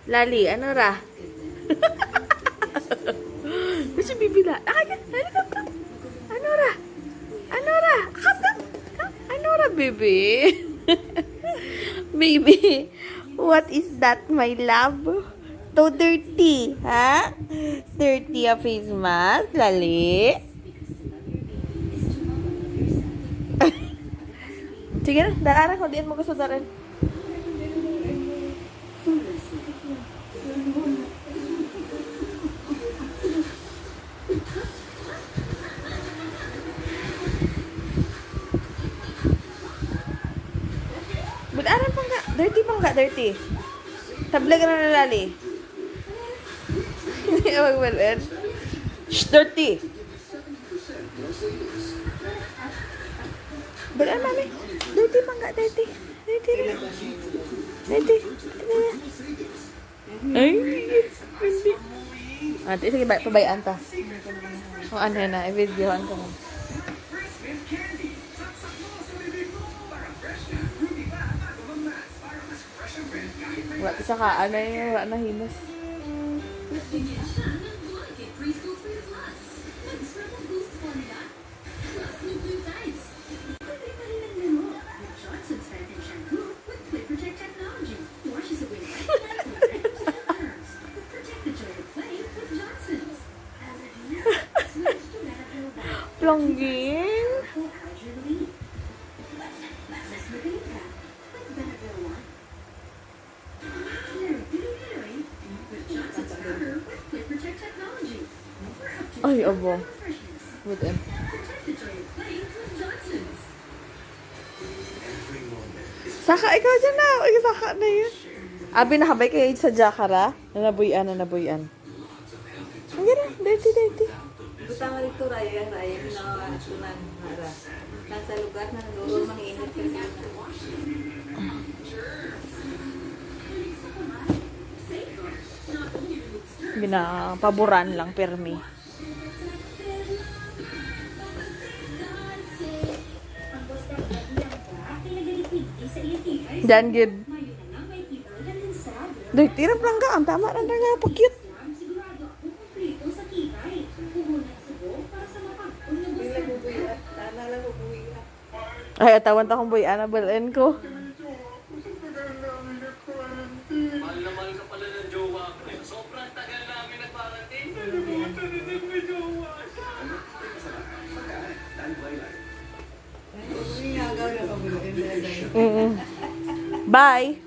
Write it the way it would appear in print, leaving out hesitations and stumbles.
Lali, ano ra? Kasi bibila. Lali, come. Ano ra? Ano ra? Come. Ano ra, baby? Baby, what is that, my love? So dirty, ha? Dirty a face mask, Lali. Sige na, dararan ko. Diyan mo gusto daran. Budaran pa nga. Dirty pa nga, dirty. Tabla ka na Lali. Hindi ka magbalin. Shh, dirty. Budaran, mami. Dirty pa nga, dirty. Dirty na. Dirty. Ay, hindi. Ate, sige, pabayaan ta. O ano na, i-videoan ko mo. Wala sa ka, ano yung wala na hinos. Plongging. Ay, abo. Butin. Saka, ikaw dyan na. Ay, saka na yun. Abi, nakabay kayo sa Jakara. Nanabuyan. Ang gana, dirty. Butang rito raya pinakatunan hara. Nasa lugar na nalulong manginit ka na. Binapaboran lang, permi. Dan gid. Dahil tirap lang ka. Ang tama na nga. Pakit. Ay, atawan ta kong boy Annabelle ko. Mahal na mahal ka pala ng jowa ko. Sobrang tagal namin nagparating. Bye.